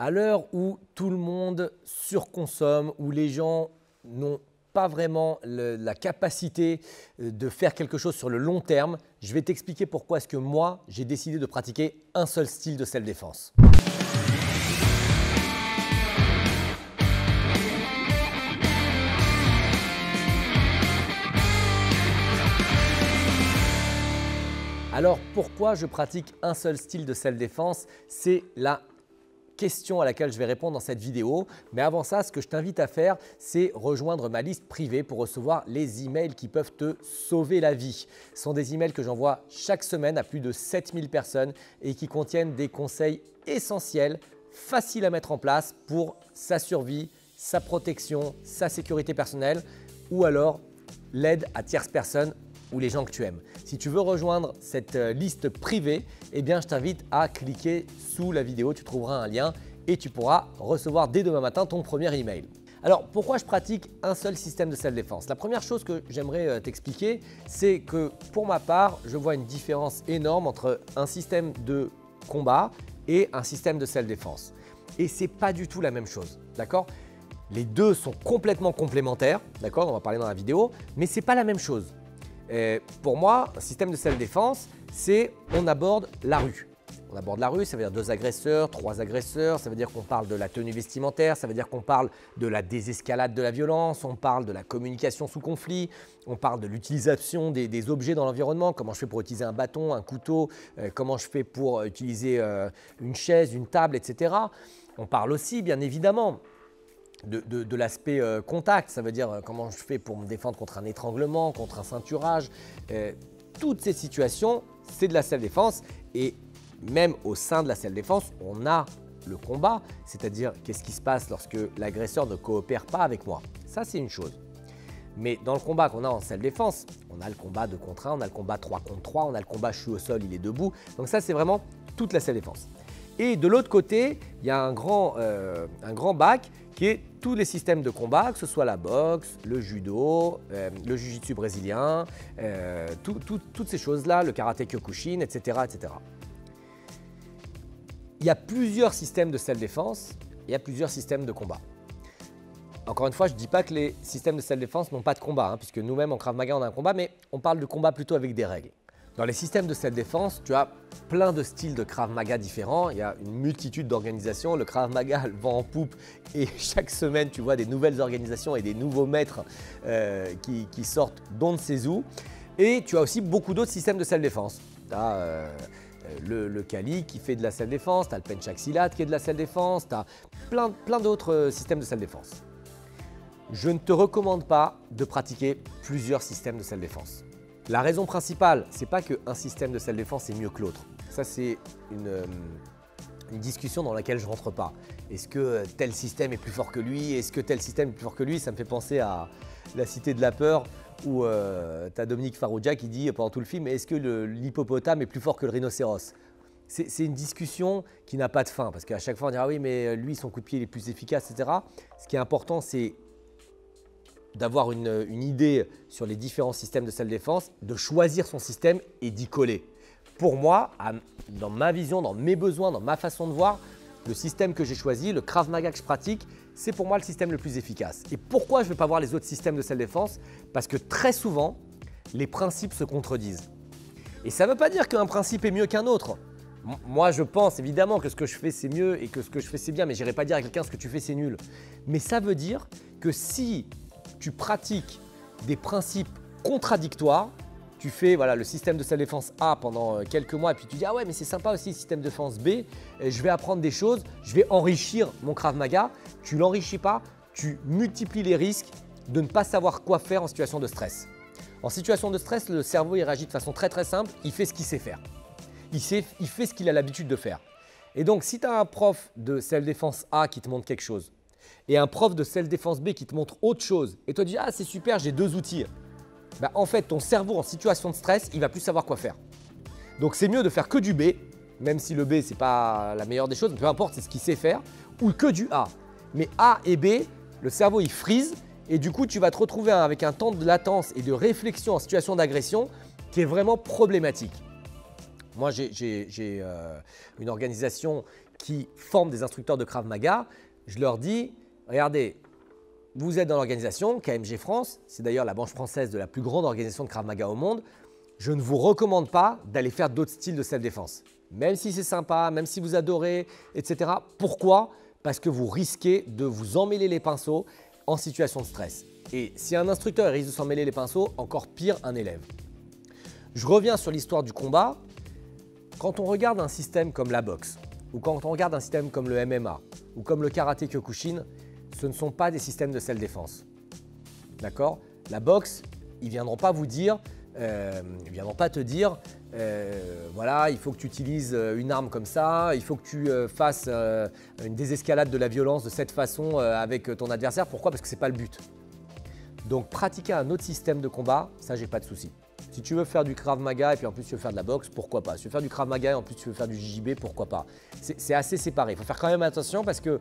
À l'heure où tout le monde surconsomme, où les gens n'ont pas vraiment la capacité de faire quelque chose sur le long terme, je vais t'expliquer pourquoi est-ce que moi, j'ai décidé de pratiquer un seul style de self-défense. Alors pourquoi je pratique un seul style de self-défense? C'est la question à laquelle je vais répondre dans cette vidéo. Mais avant ça, ce que je t'invite à faire, c'est rejoindre ma liste privée pour recevoir les emails qui peuvent te sauver la vie. Ce sont des emails que j'envoie chaque semaine à plus de 7000 personnes et qui contiennent des conseils essentiels, faciles à mettre en place pour sa survie, sa protection, sa sécurité personnelle ou alors l'aide à tierces personnes ou les gens que tu aimes. Si tu veux rejoindre cette liste privée, eh bien, je t'invite à cliquer sous la vidéo, tu trouveras un lien et tu pourras recevoir dès demain matin ton premier email. Alors, pourquoi je pratique un seul système de self-défense? La première chose que j'aimerais t'expliquer, c'est que pour ma part, je vois une différence énorme entre un système de combat et un système de self-défense. Et ce n'est pas du tout la même chose, d'accord? Les deux sont complètement complémentaires, d'accord? On va parler dans la vidéo, mais ce n'est pas la même chose. Pour moi, un système de self-défense, c'est on aborde la rue. On aborde la rue, ça veut dire 2 agresseurs, 3 agresseurs, ça veut dire qu'on parle de la tenue vestimentaire, ça veut dire qu'on parle de la désescalade de la violence, on parle de la communication sous conflit, on parle de l'utilisation des objets dans l'environnement, comment je fais pour utiliser un bâton, un couteau, comment je fais pour utiliser une chaise, une table, etc. On parle aussi, bien évidemment, de l'aspect contact, ça veut dire comment je fais pour me défendre contre un étranglement, contre un ceinturage. Toutes ces situations, c'est de la self-défense et même au sein de la self-défense, on a le combat, c'est-à-dire qu'est-ce qui se passe lorsque l'agresseur ne coopère pas avec moi. Ça, c'est une chose. Mais dans le combat qu'on a en self-défense, on a le combat 2 contre 1, on a le combat 3 contre 3, on a le combat je suis au sol, il est debout. Donc ça, c'est vraiment toute la self-défense. Et de l'autre côté, il y a un grand bac qui est tous les systèmes de combat, que ce soit la boxe, le judo, le jiu-jitsu brésilien, toutes ces choses-là, le karaté kyokushin, etc., etc. Il y a plusieurs systèmes de self-défense, il y a plusieurs systèmes de combat. Encore une fois, je ne dis pas que les systèmes de self-défense n'ont pas de combat, puisque nous-mêmes en Krav Maga, on a un combat, mais on parle de combat plutôt avec des règles. Dans les systèmes de self-défense, tu as plein de styles de Krav Maga différents. Il y a une multitude d'organisations. Le Krav Maga le vent en poupe et chaque semaine, tu vois des nouvelles organisations et des nouveaux maîtres qui sortent d'on ne sait où. Et tu as aussi beaucoup d'autres systèmes de self-défense. Tu as le Kali qui fait de la self-défense, tu as le Penchak Silat qui est de la self-défense, tu as plein d'autres systèmes de self-défense. Je ne te recommande pas de pratiquer plusieurs systèmes de self-défense. La raison principale, ce n'est pas qu'un système de self-défense est mieux que l'autre. Ça, c'est une discussion dans laquelle je ne rentre pas. Est-ce que tel système est plus fort que lui? Est-ce que tel système est plus fort que lui? Ça me fait penser à La Cité de la Peur où tu as Dominique Farrugia qui dit pendant tout le film « Est-ce que l'hippopotame est plus fort que le rhinocéros ?» C'est une discussion qui n'a pas de fin parce qu'à chaque fois on dira « Oui, mais lui, son coup de pied il est plus efficace, etc. » Ce qui est important, c'est d'avoir une idée sur les différents systèmes de self-défense, de choisir son système et d'y coller. Pour moi, dans ma vision, dans mes besoins, dans ma façon de voir, le système que j'ai choisi, le Krav Maga que je pratique, c'est pour moi le système le plus efficace. Et pourquoi je ne vais pas voir les autres systèmes de self-défense? Parce que très souvent, les principes se contredisent. Et ça ne veut pas dire qu'un principe est mieux qu'un autre. Moi, je pense évidemment que ce que je fais, c'est mieux et que ce que je fais, c'est bien, mais je n'irai pas dire à quelqu'un ce que tu fais, c'est nul. Mais ça veut dire que si tu pratiques des principes contradictoires, tu fais le système de self-défense A pendant quelques mois et puis tu dis « Ah ouais, mais c'est sympa aussi le système de défense B, je vais apprendre des choses, je vais enrichir mon Krav Maga », tu ne l'enrichis pas, tu multiplies les risques de ne pas savoir quoi faire en situation de stress. En situation de stress, le cerveau il réagit de façon très simple, il fait ce qu'il sait faire. Il fait ce qu'il a l'habitude de faire. Et donc, si tu as un prof de self-défense A qui te montre quelque chose, et un prof de self-défense B qui te montre autre chose, et toi tu dis « Ah, c'est super, j'ai 2 outils », en fait, ton cerveau en situation de stress, il ne va plus savoir quoi faire. Donc, c'est mieux de faire que du B, même si le B, ce n'est pas la meilleure des choses, mais peu importe, c'est ce qu'il sait faire, ou que du A. Mais A et B, le cerveau, il freeze, et du coup, tu vas te retrouver avec un temps de latence et de réflexion en situation d'agression qui est vraiment problématique. Moi, j'ai une organisation qui forment des instructeurs de Krav Maga, je leur dis, regardez, vous êtes dans l'organisation KMG France, c'est d'ailleurs la branche française de la plus grande organisation de Krav Maga au monde. Je ne vous recommande pas d'aller faire d'autres styles de self-défense. Même si c'est sympa, même si vous adorez, etc. Pourquoi? Parce que vous risquez de vous emmêler les pinceaux en situation de stress. Et si un instructeur risque de s'en mêler les pinceaux, encore pire un élève. Je reviens sur l'histoire du combat. Quand on regarde un système comme la boxe, ou quand on regarde un système comme le MMA, ou comme le karaté Kyokushin, ce ne sont pas des systèmes de self-défense. D'accord? La boxe, ils ne viendront pas vous dire, ils viendront pas te dire, voilà, il faut que tu utilises une arme comme ça, il faut que tu fasses une désescalade de la violence de cette façon avec ton adversaire. Pourquoi? Parce que ce n'est pas le but. Donc pratiquer un autre système de combat, ça j'ai pas de souci. Si tu veux faire du Krav Maga et puis en plus tu veux faire de la boxe, pourquoi pas? Si tu veux faire du Krav Maga et en plus tu veux faire du JJB, pourquoi pas? C'est assez séparé. Il faut faire quand même attention parce que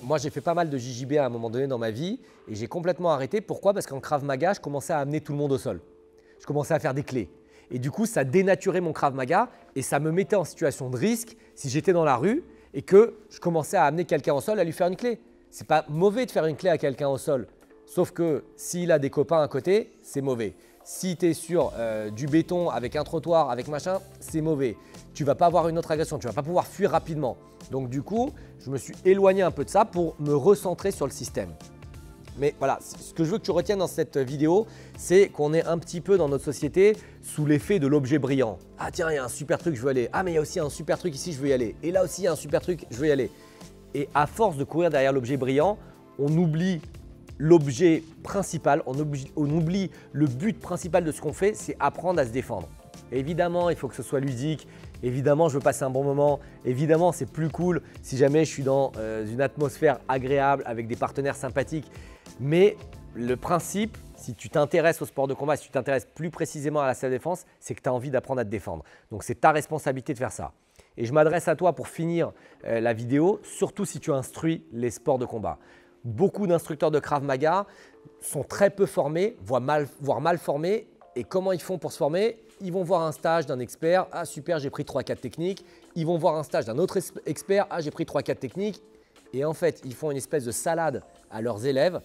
moi j'ai fait pas mal de JJB à un moment donné dans ma vie et j'ai complètement arrêté. Pourquoi? Parce qu'en Krav Maga, je commençais à amener tout le monde au sol. Je commençais à faire des clés. Et du coup, ça dénaturait mon Krav Maga et ça me mettait en situation de risque si j'étais dans la rue et que je commençais à amener quelqu'un au sol à lui faire une clé. C'est pas mauvais de faire une clé à quelqu'un au sol. Sauf que s'il a des copains à côté, c'est mauvais. Si tu es sur du béton avec un trottoir, avec machin, c'est mauvais. Tu ne vas pas avoir une autre agression, tu ne vas pas pouvoir fuir rapidement. Donc du coup, je me suis éloigné un peu de ça pour me recentrer sur le système. Mais voilà, ce que je veux que tu retiennes dans cette vidéo, c'est qu'on est un petit peu dans notre société sous l'effet de l'objet brillant. Ah tiens, il y a un super truc, je veux y aller. Ah mais il y a aussi un super truc ici, je veux y aller. Et là aussi, il y a un super truc, je veux y aller. Et à force de courir derrière l'objet brillant, on oublie l'objet principal, on oublie le but principal de ce qu'on fait, c'est apprendre à se défendre. Évidemment, il faut que ce soit ludique. Évidemment, je veux passer un bon moment. Évidemment, c'est plus cool si jamais je suis dans une atmosphère agréable avec des partenaires sympathiques. Mais le principe, si tu t'intéresses au sport de combat, si tu t'intéresses plus précisément à la self-défense, c'est que tu as envie d'apprendre à te défendre. Donc, c'est ta responsabilité de faire ça. Et je m'adresse à toi pour finir la vidéo, surtout si tu instruis les sports de combat. Beaucoup d'instructeurs de Krav Maga sont très peu formés, voire mal formés. Et comment ils font pour se former? Ils vont voir un stage d'un expert. Ah super, j'ai pris 3-4 techniques. Ils vont voir un stage d'un autre expert. Ah, j'ai pris 3-4 techniques. Et en fait, ils font une espèce de salade à leurs élèves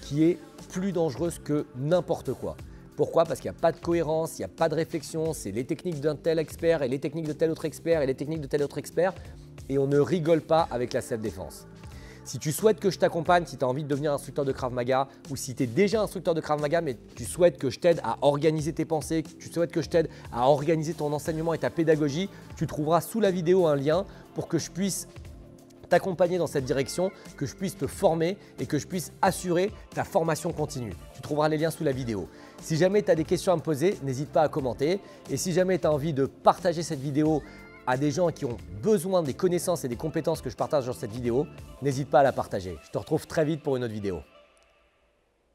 qui est plus dangereuse que n'importe quoi. Pourquoi? Parce qu'il n'y a pas de cohérence, il n'y a pas de réflexion. C'est les techniques d'un tel expert et les techniques de tel autre expert et les techniques de tel autre expert. Et on ne rigole pas avec la self-défense. Si tu souhaites que je t'accompagne, si tu as envie de devenir instructeur de Krav Maga ou si tu es déjà instructeur de Krav Maga mais tu souhaites que je t'aide à organiser tes pensées, que tu souhaites que je t'aide à organiser ton enseignement et ta pédagogie, tu trouveras sous la vidéo un lien pour que je puisse t'accompagner dans cette direction, que je puisse te former et que je puisse assurer ta formation continue. Tu trouveras les liens sous la vidéo. Si jamais tu as des questions à me poser, n'hésite pas à commenter. Et si jamais tu as envie de partager cette vidéo à des gens qui ont besoin des connaissances et des compétences que je partage dans cette vidéo, n'hésite pas à la partager. Je te retrouve très vite pour une autre vidéo.